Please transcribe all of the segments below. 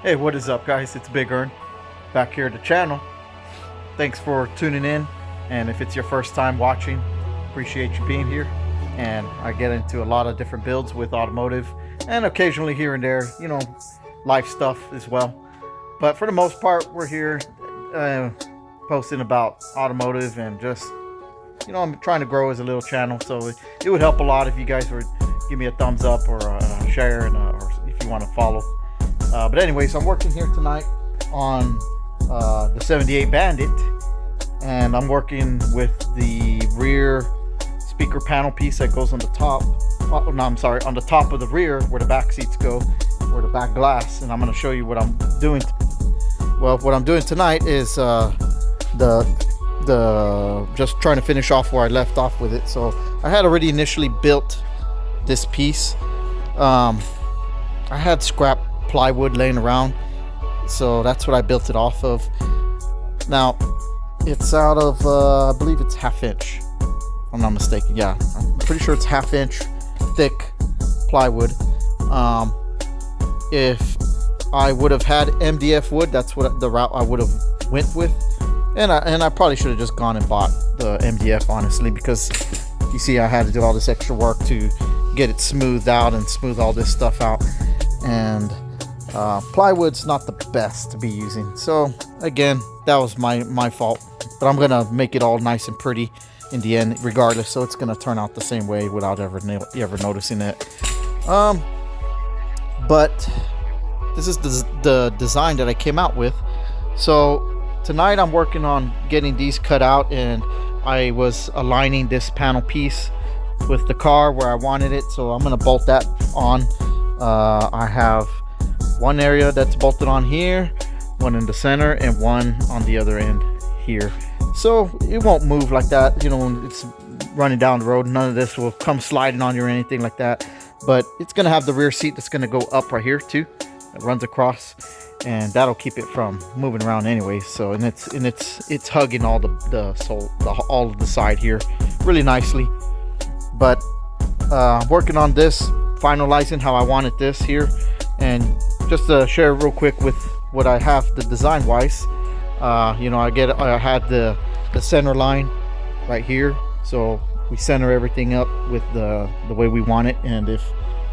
Hey, what is up, guys? It's Big Earn back here at the channel. Thanks for tuning in, and if it's your first time watching, appreciate you being here. And I get into a lot of different builds with automotive, and occasionally here and there, life stuff as well. But for the most part, we're here posting about automotive and just, I'm trying to grow as a little channel, so it would help a lot if you guys would give me a thumbs up or a share, and or if you want to follow. But anyways, I'm working here tonight on the 78 Bandit, and I'm working with the rear speaker panel piece that goes on the top. Oh, no, I'm sorry, on the top of the rear where the back seats go, where the back glass. And I'm going to show you what I'm doing. Well, what I'm doing tonight is just trying to finish off where I left off with it. So I had already initially built this piece. I had scrap plywood laying around, so that's what I built it off of. Now it's out of I believe it's 1/2 inch, if I'm not mistaken. Yeah, I'm pretty sure it's 1/2 inch thick plywood. If I would have had MDF wood, that's what the route I would have went with, and I probably should have just gone and bought the MDF, honestly, because you see I had to do all this extra work to get it smoothed out and smooth all this stuff out, and plywood's not the best to be using. So again, that was my fault, but I'm gonna make it all nice and pretty in the end regardless, so it's gonna turn out the same way without ever noticing it. But this is the design that I came out with. So tonight I'm working on getting these cut out, and I was aligning this panel piece with the car where I wanted it, so I'm gonna bolt that on. I have one area that's bolted on here, one in the center, and one on the other end here, so it won't move like that. When it's running down the road, none of this will come sliding on you or anything like that. But it's gonna have the rear seat that's gonna go up right here too. It runs across, and that'll keep it from moving around anyways. So it's hugging all all of the side here really nicely. But working on this, finalizing how I wanted this here. And just to share real quick with what I have the design wise, I had the center line right here, so we center everything up with the way we want it. And if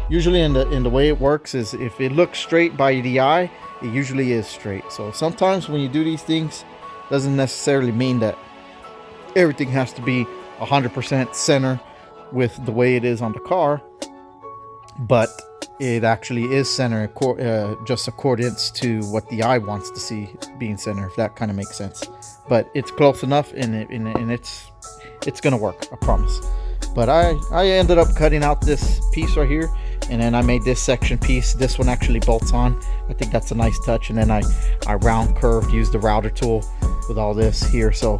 usually in the way it works is, if it looks straight by the eye, it usually is straight. So sometimes when you do these things, doesn't necessarily mean that everything has to be 100% center with the way it is on the car, but it actually is center, just accordance to what the eye wants to see being center, if that kind of makes sense. But it's close enough, and it's gonna work, I promise. But I ended up cutting out this piece right here, and then I made this section piece. This one actually bolts on. I think that's a nice touch. And then I round curved, used the router tool with all this here. So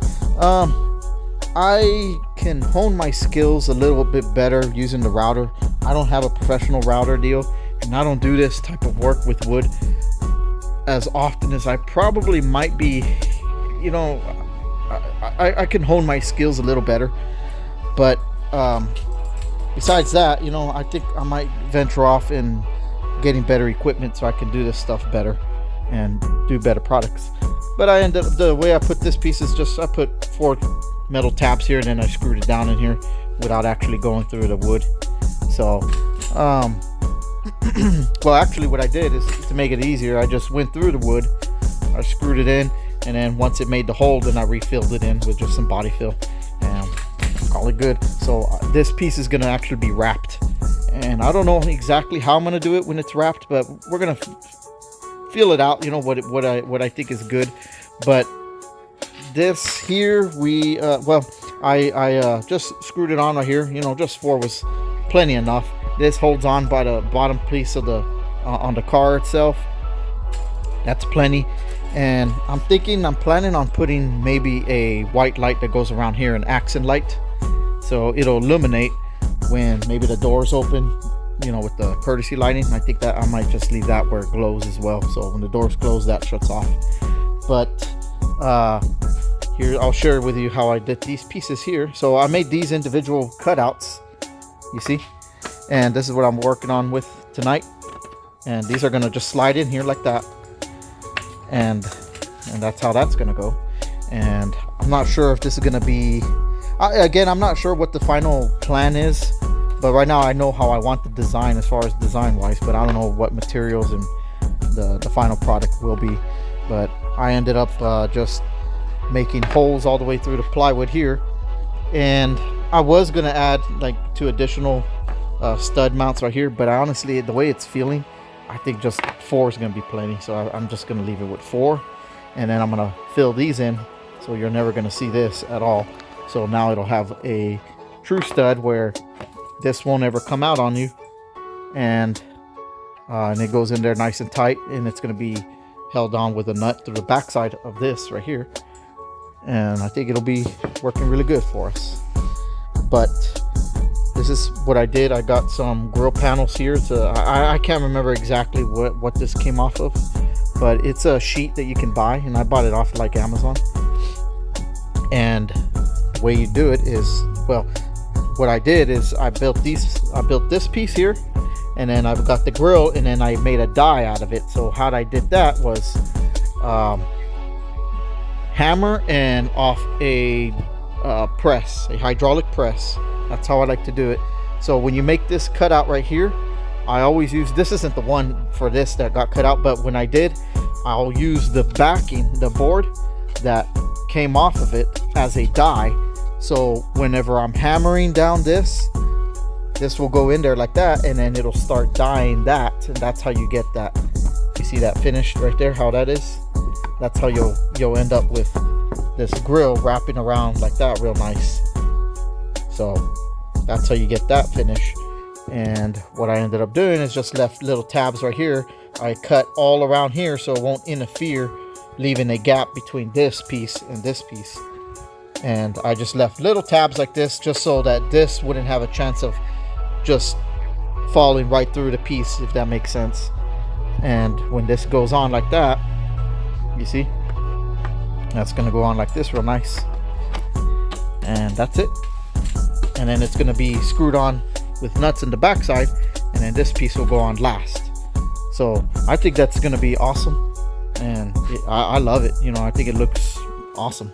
I can hone my skills a little bit better using the router. I don't have a professional router deal, and I don't do this type of work with wood as often as I probably might be. I can hone my skills a little better. But besides that, I think I might venture off in getting better equipment so I can do this stuff better and do better products. But I ended up, the way I put this piece is just, I put 4 metal tabs here, and then I screwed it down in here without actually going through the wood. So well, actually what I did is, to make it easier, I just went through the wood, I screwed it in, and then once it made the hole, then I refilled it in with just some body fill, and call it good. So this piece is going to actually be wrapped, and I don't know exactly how I'm going to do it when it's wrapped, but we're going to feel it out, what I think is good. But this here, I just screwed it on right here. Just 4 was plenty enough. This holds on by the bottom piece of the on the car itself. That's plenty. And I'm planning on putting maybe a white light that goes around here, an accent light, so it'll illuminate when maybe the doors open, with the courtesy lighting. I think that I might just leave that where it glows as well, so when the doors close, that shuts off. But here, I'll share with you how I did these pieces here. So I made these individual cutouts, you see, and this is what I'm working on with tonight. And these are gonna just slide in here like that. and that's how that's gonna go. And I'm not sure if this is gonna be, again, I'm not sure what the final plan is, but right now I know how I want the design as far as design wise, but I don't know what materials and the final product will be. But I ended up just making holes all the way through the plywood here, and I was gonna add like 2 additional stud mounts right here, but honestly, the way it's feeling, I think just 4 is gonna be plenty. So I'm just gonna leave it with 4, and then I'm gonna fill these in, so you're never gonna see this at all. So now it'll have a true stud where this won't ever come out on you, and it goes in there nice and tight, and it's gonna be held on with a nut through the backside of this right here, and I think it'll be working really good for us. But this is what I did. I got some grill panels here. I can't remember exactly what this came off of, but it's a sheet that you can buy, and I bought it off like Amazon. And the way you do it is, well, what I did is I built this piece here, and then I've got the grill, and then I made a die out of it. So how I did that was hammer and off a press, a hydraulic press. That's how I like to do it. So when you make this cutout right here, I always use, this isn't the one for this that got cut out, but when I did, I'll use the backing, the board that came off of it as a die. So whenever I'm hammering down this will go in there like that, and then it'll start dyeing that, and that's how you get that. You see that finished right there, how that is? That's how you'll end up with this grill wrapping around like that, real nice. So that's how you get that finish. And what I ended up doing is just left little tabs right here. I cut all around here so it won't interfere, leaving a gap between this piece and this piece. And I just left little tabs like this just so that this wouldn't have a chance of just falling right through the piece, if that makes sense. And when this goes on like that, you see, that's gonna go on like this real nice, and that's it. And then it's gonna be screwed on with nuts in the backside, and then this piece will go on last. So I think that's gonna be awesome, and I love it. You know, I think it looks awesome.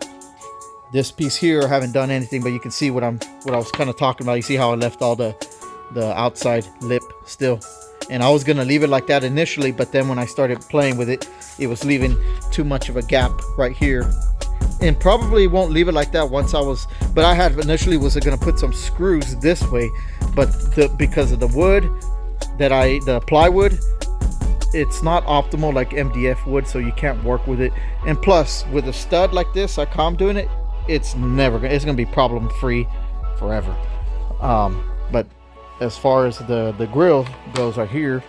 This piece here, I haven't done anything, but you can see what I was kind of talking about. You see how I left all the outside lip still, and I was gonna leave it like that initially, but then when I started playing with it, it was leaving too much of a gap right here, and probably won't leave it like that once but I had initially was gonna put some screws this way, but because of the wood the plywood, it's not optimal like MDF wood, so you can't work with it. And plus with a stud like this, like how I'm doing it, it's gonna be problem free forever. But as far as the grill goes right here,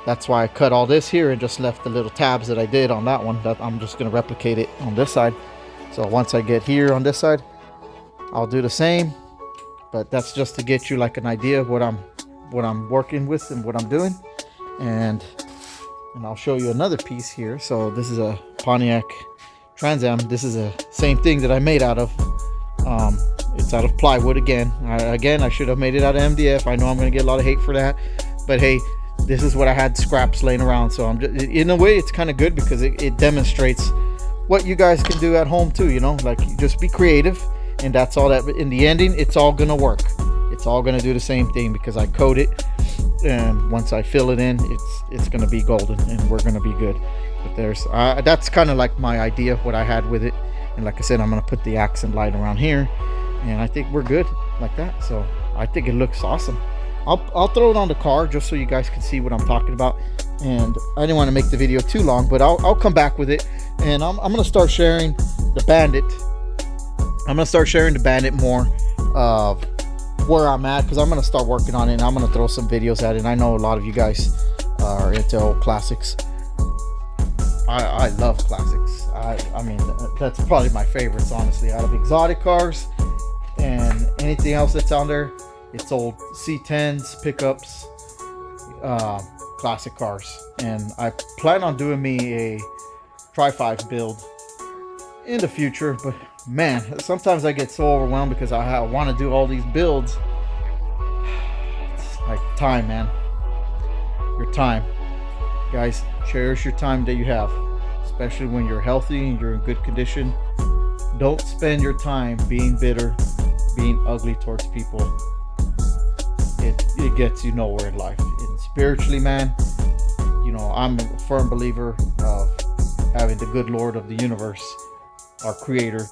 that's why I cut all this here and just left the little tabs that I did on that one. That I'm just gonna replicate it on this side. So once I get here on this side, I'll do the same. But that's just to get you like an idea of what I'm working with and what I'm doing. And I'll show you another piece here. So this is a Pontiac Trans Am. This is the same thing that I made out of. It's out of plywood again. I should have made it out of MDF. I know I'm gonna get a lot of hate for that, but hey, this is what I had scraps laying around. So I'm just, in a way, it's kind of good because it demonstrates what you guys can do at home too. You know, like just be creative, and that's all. That in the ending, it's all gonna work. It's all gonna do the same thing because I coat it, and once I fill it in, it's gonna be golden, and we're gonna be good. But that's kind of like my idea of what I had with it. And like I said, I'm gonna put the accent light around here, and I think we're good like that. So I think it looks awesome. I'll throw it on the car just so you guys can see what I'm talking about. And I didn't want to make the video too long, but I'll come back with it, and I'm gonna start sharing the bandit. I'm gonna start sharing the bandit more of where I'm at, because I'm gonna start working on it, and I'm gonna throw some videos at it. And I know a lot of you guys are into old classics. I love classics. I mean, that's probably my favorites, honestly, out of exotic cars and anything else that's on there. It's old C10s, pickups, classic cars. And I plan on doing me a Tri-5 build in the future, but man, sometimes I get so overwhelmed because I want to do all these builds. It's like time, man. Your time. Guys, cherish your time that you have. especially when you're healthy and you're in good condition. Don't spend your time being bitter, being ugly towards people. It gets you nowhere in life. And spiritually, man, you know, I'm a firm believer of having the good Lord of the universe, our creator,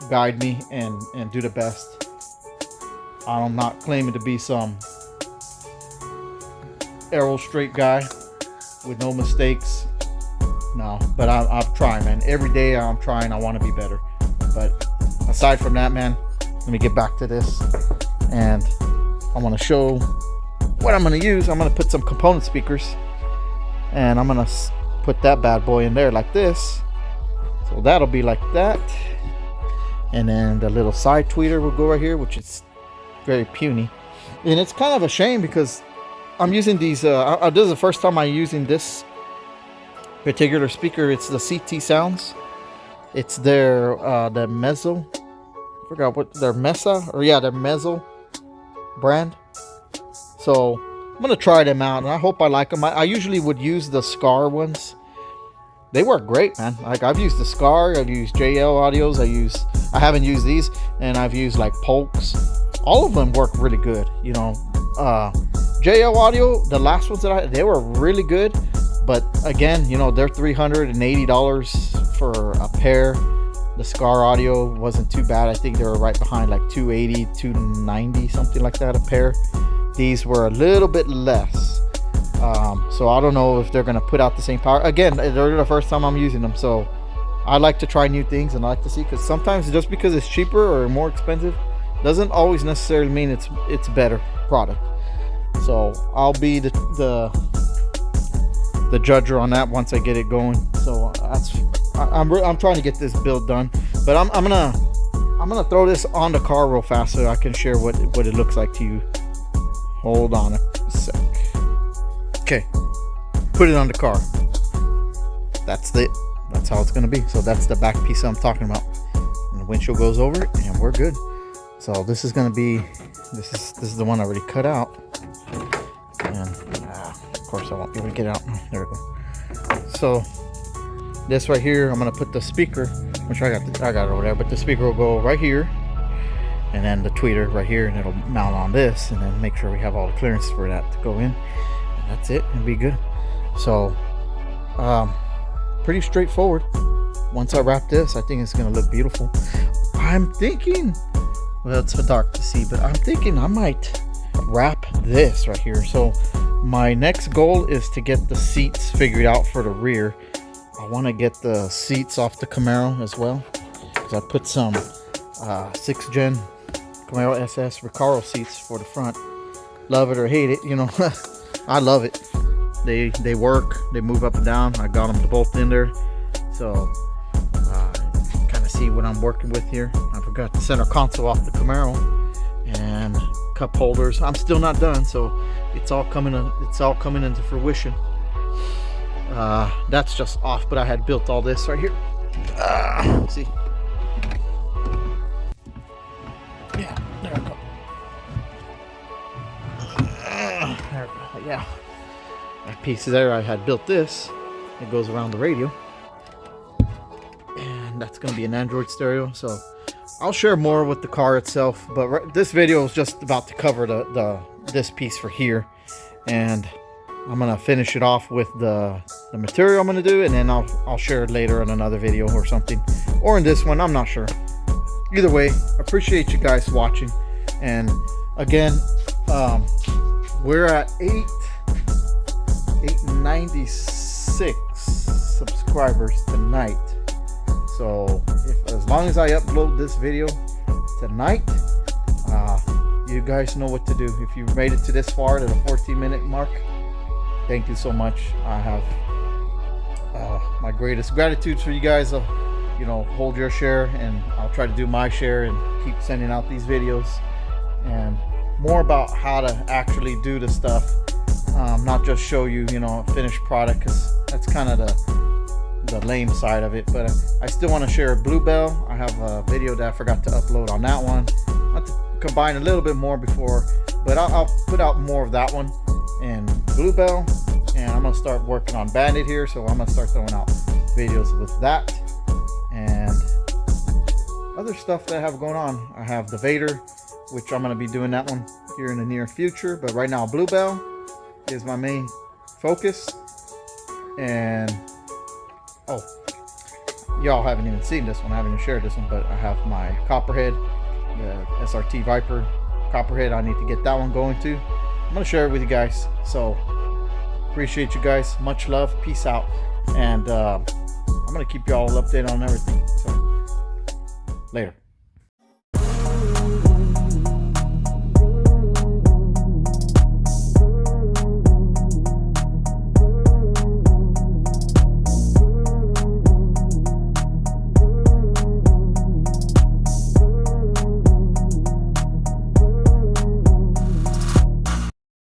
guide me and do the best. I'm not claiming to be some arrow straight guy with no mistakes. No, but I'm trying, man. Every day I'm trying. I want to be better. But aside from that, man, let me get back to this. And I want to show what I'm going to use. I'm going to put some component speakers. And I'm going to put that bad boy in there like this. So that'll be like that. And then the little side tweeter will go right here, which is very puny. And it's kind of a shame because I'm using these. This is the first time I'm using this particular speaker. It's the CT Sounds. It's their the Mezzo. I forgot what their Mesa or yeah, their Mezzo brand. So I'm gonna try them out, and I hope I like them. I usually would use the Scar ones. They work great, man. Like I've used the Scar, I've used JL Audios, I haven't used these, and I've used like Polks. All of them work really good, you know. JL Audio, the last ones that they were really good, but again, you know, they're $380 for a pair. The Scar Audio wasn't too bad. I think they were right behind, like $280, $290, something like that a pair. These were a little bit less. So I don't know if they're gonna put out the same power. Again, they're the first time I'm using them, so I like to try new things and I like to see, because sometimes just because it's cheaper or more expensive doesn't always necessarily mean it's better product. So I'll be the judger on that once I get it going. So I'm trying to get this build done, but I'm gonna throw this on the car real fast so I can share what it looks like to you. Hold on a sec. Okay, put it on the car. That's it. That's how it's gonna be. So that's the back piece I'm talking about. And the windshield goes over it, and we're good. So this is gonna be this is the one I already cut out. And of course I won't be able to get it out. There we go. So this right here, I'm gonna put the speaker, which I got it over there, but the speaker will go right here, and then the tweeter right here, and it'll mount on this, and then make sure we have all the clearance for that to go in, and that's it, and be good. So pretty straightforward. Once I wrap this, I think it's gonna look beautiful. I'm thinking, well, it's dark to see, but I'm thinking I might wrap this right here. So my next goal is to get the seats figured out for the rear. I want to get the seats off the Camaro as well, because I put some 6th gen Camaro SS Recaro seats for the front. Love it or hate it, you know. I love it. They work, they move up and down. I got them both in there, so kind of see what I'm working with here. I forgot the center console off the Camaro and cup holders. I'm still not done, so it's all coming into fruition. That's just off, but I had built all this right here. See, yeah, there we go. There we go. Yeah, that piece there, I had built this. It goes around the radio, and that's going to be an Android stereo. So I'll share more with the car itself, but this video is just about to cover this piece for here, and I'm gonna finish it off with the material I'm gonna do, and then I'll share it later in another video or something, or in this one, I'm not sure. Either way, appreciate you guys watching, and again, we're at 896 subscribers tonight. So as long as I upload this video tonight, you guys know what to do. If you've made it to this far, to the 14-minute mark, thank you so much. I have my greatest gratitude for you guys. You know, hold your share, and I'll try to do my share and keep sending out these videos and more about how to actually do the stuff, not just show you, you know, a finished product, because that's kind of the lame side of it. But I still want to share Bluebell. I have a video that I forgot to upload on that one. I have to combine a little bit more before, but I'll put out more of that one and Bluebell, and I'm gonna start working on Bandit here. So I'm gonna start throwing out videos with that and other stuff that I have going on. I have the Vader, which I'm going to be doing that one here in the near future, but right now Bluebell is my main focus. And oh, y'all haven't even seen this one, I haven't even shared this one, but I have my Copperhead, the SRT Viper Copperhead. I need to get that one going too. I'm going to share it with you guys. So appreciate you guys, much love, peace out, and I'm going to keep y'all updated on everything. So later.